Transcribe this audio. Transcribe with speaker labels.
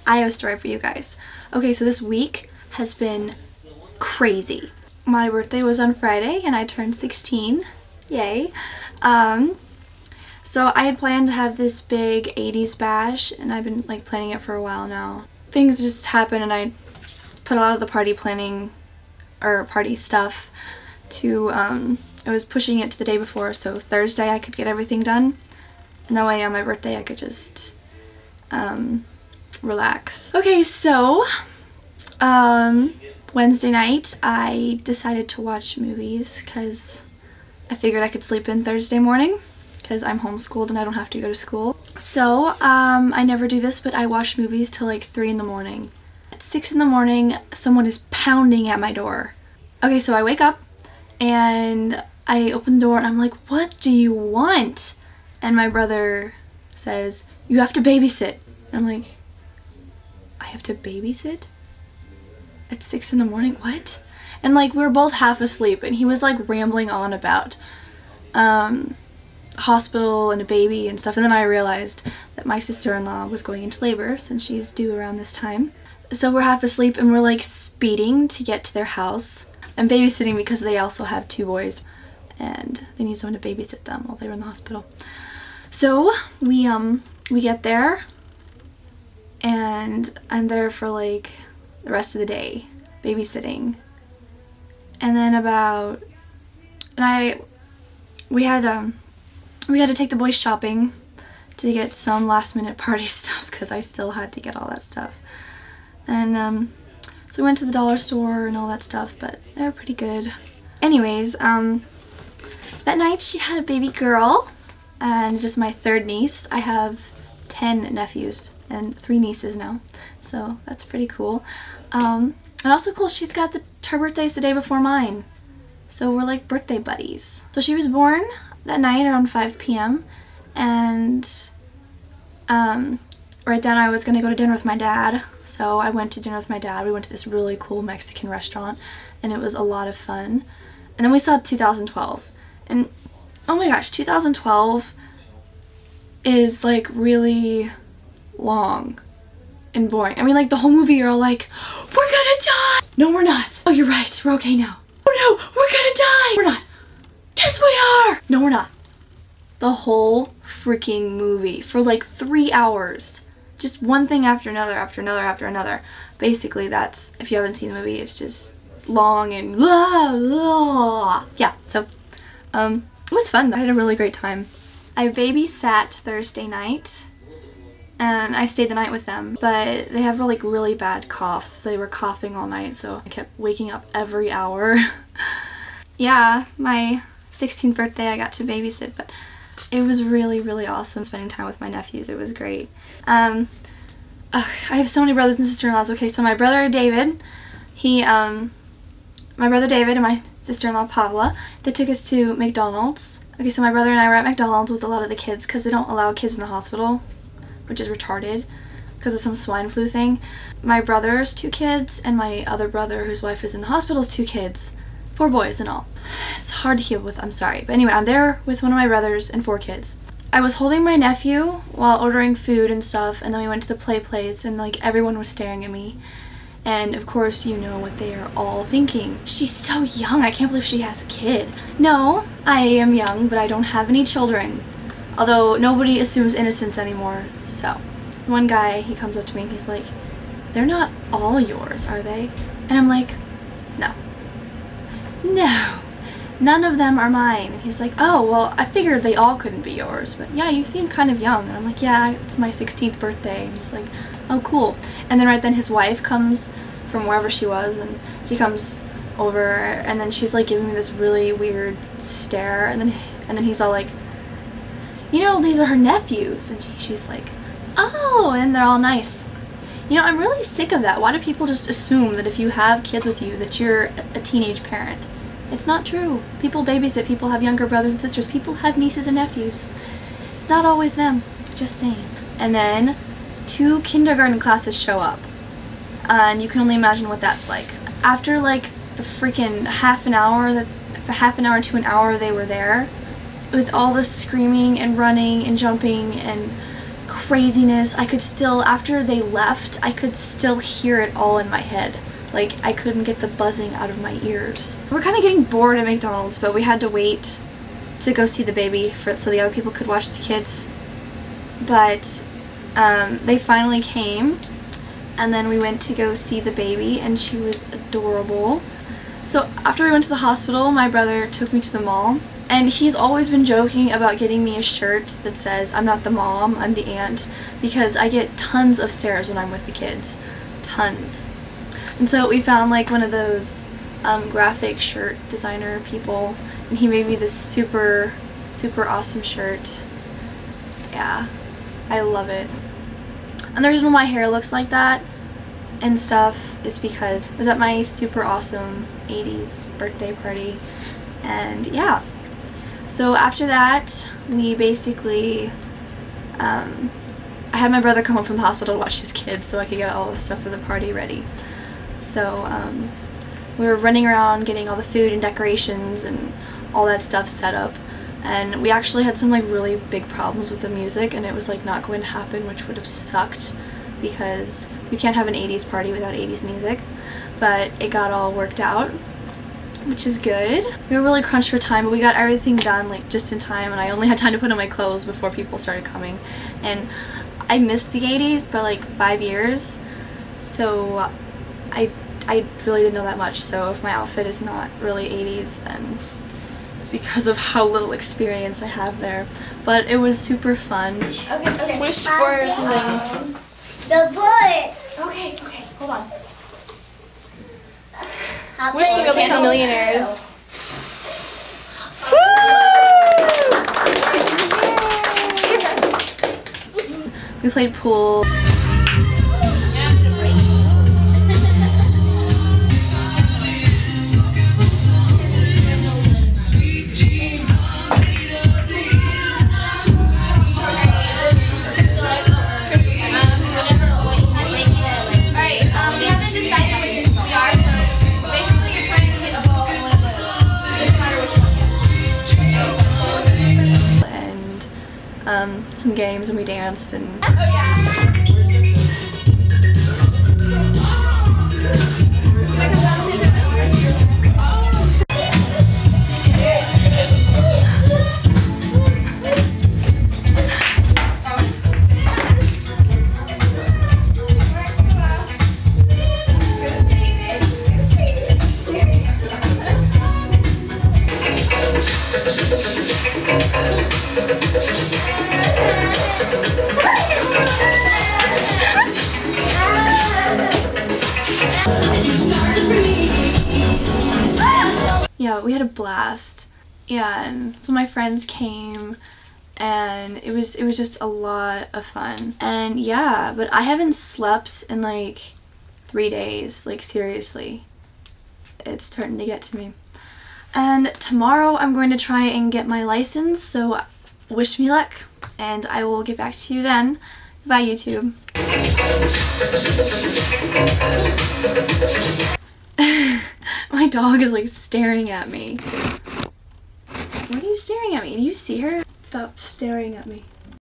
Speaker 1: I have a story for you guys. Okay, so this week has been crazy. My birthday was on Friday and I turned 16. Yay. So I had planned to have this big 80s bash and I've been like planning it for a while now. Things just happened and I put a lot of the party planning or party stuff to, I was pushing it to the day before, so Thursday I could get everything done. And that way on my birthday I could just relax. Okay, so Wednesday night I decided to watch movies because I figured I could sleep in Thursday morning because I'm homeschooled and I don't have to go to school. So I never do this, but I watch movies till like 3 in the morning. At 6 in the morning someone is pounding at my door. Okay, so I wake up and I open the door and I'm like, what do you want? And my brother says, you have to babysit. And I'm like, I have to babysit? At 6 in the morning? What? And like, we were both half asleep and he was like rambling on about hospital and a baby and stuff. And then I realized that my sister-in-law was going into labor since she's due around this time. So we're half asleep and we're like speeding to get to their house. I'm babysitting because they also have 2 boys and they need someone to babysit them while they're in the hospital. So we get there and I'm there for like the rest of the day babysitting. And then we had to take the boys shopping to get some last minute party stuff because I still had to get all that stuff. And so we went to the dollar store and all that stuff, but they were pretty good. Anyways, that night she had a baby girl, and just my 3rd niece. I have 10 nephews and 3 nieces now, so that's pretty cool. And also cool, she's got her birthday's the day before mine, so we're like birthday buddies. So she was born that night around 5 p.m. and right then I was gonna go to dinner with my dad, so I went to dinner with my dad. We went to this really cool Mexican restaurant and it was a lot of fun. And then we saw 2012, and oh my gosh, 2012 is like really long and boring. I mean, like the whole movie you're all like, we're gonna die! No, we're not. Oh, you're right, we're okay now. Oh no, we're gonna die! We're not. Yes, we are! No, we're not. The whole freaking movie for like 3 hours. Just one thing after another, after another, after another. Basically, that's, if you haven't seen the movie, it's just long and blah, blah. Yeah, so, it was fun though. I had a really great time. I babysat Thursday night, and I stayed the night with them, but they have like really bad coughs, so they were coughing all night, so I kept waking up every hour. Yeah, my 16th birthday I got to babysit, but it was really, really awesome spending time with my nephews. It was great. I have so many brothers and sister-in-laws. Okay, so my brother David, my brother David and my sister-in-law Paula, they took us to McDonald's. Okay, so my brother and I were at McDonald's with a lot of the kids because they don't allow kids in the hospital, which is retarded because of some swine flu thing. My brother's 2 kids and my other brother, whose wife is in the hospital's 2 kids. 4 boys in all. It's hard to keep with, I'm sorry. But anyway, I'm there with one of my brothers and 4 kids. I was holding my nephew while ordering food and stuff, and then we went to the play place and like everyone was staring at me. And of course you know what they are all thinking. She's so young, I can't believe she has a kid. No, I am young, but I don't have any children. Although nobody assumes innocence anymore, so. One guy, he comes up to me and he's like, they're not all yours, are they? And I'm like, no. No, none of them are mine. And he's like, oh, well, I figured they all couldn't be yours, but yeah, you seem kind of young. And I'm like, yeah, it's my 16th birthday. And he's like, oh, cool. And then right then his wife comes from wherever she was, and she comes over, and then she's like giving me this really weird stare, and then he's all like, you know, these are her nephews. And she's like, oh, and they're all nice. You know, I'm really sick of that. Why do people just assume that if you have kids with you that you're a teenage parent? It's not true. People babysit, people have younger brothers and sisters, people have nieces and nephews. Not always them, just saying. And then 2 kindergarten classes show up. And you can only imagine what that's like. After like the freaking half an hour to an hour they were there, with all the screaming and running and jumping and craziness. I could still, after they left, I could still hear it all in my head. Like, I couldn't get the buzzing out of my ears. We're kind of getting bored at McDonald's, but we had to wait to go see the baby so the other people could watch the kids. But they finally came, and then we went to go see the baby, and she was adorable. So after we went to the hospital, my brother took me to the mall, and he's always been joking about getting me a shirt that says, "I'm not the mom, I'm the aunt," because I get tons of stares when I'm with the kids. Tons. And so we found like one of those graphic shirt designer people, and he made me this super awesome shirt. Yeah, I love it. And the reason why my hair looks like that and stuff is because it was at my super awesome 80s birthday party. And yeah, so after that we basically I had my brother come home from the hospital to watch his kids so I could get all the stuff for the party ready. So we were running around getting all the food and decorations and all that stuff set up, and we actually had some like really big problems with the music, and it was like not going to happen, which would have sucked because you can't have an 80s party without 80s music. But it got all worked out, which is good. We were really crunched for time, but we got everything done like just in time, and I only had time to put on my clothes before people started coming. And I missed the 80s by like 5 years, so I really didn't know that much. So if my outfit is not really 80s, then it's because of how little experience I have there. But it was super fun. Okay. Wish for something.
Speaker 2: The bullet.
Speaker 1: Okay, hold on.
Speaker 2: Wish
Speaker 1: we could become millionaires. We played pool. Some games, and we danced and yeah, we had a blast. Yeah, and so my friends came, and it was just a lot of fun. And yeah, but I haven't slept in like 3 days, like seriously. It's starting to get to me. And tomorrow I'm going to try and get my license, so wish me luck, and I will get back to you then. Bye, YouTube. My dog is like staring at me. What are you staring at me? Do you see her? Stop staring at me.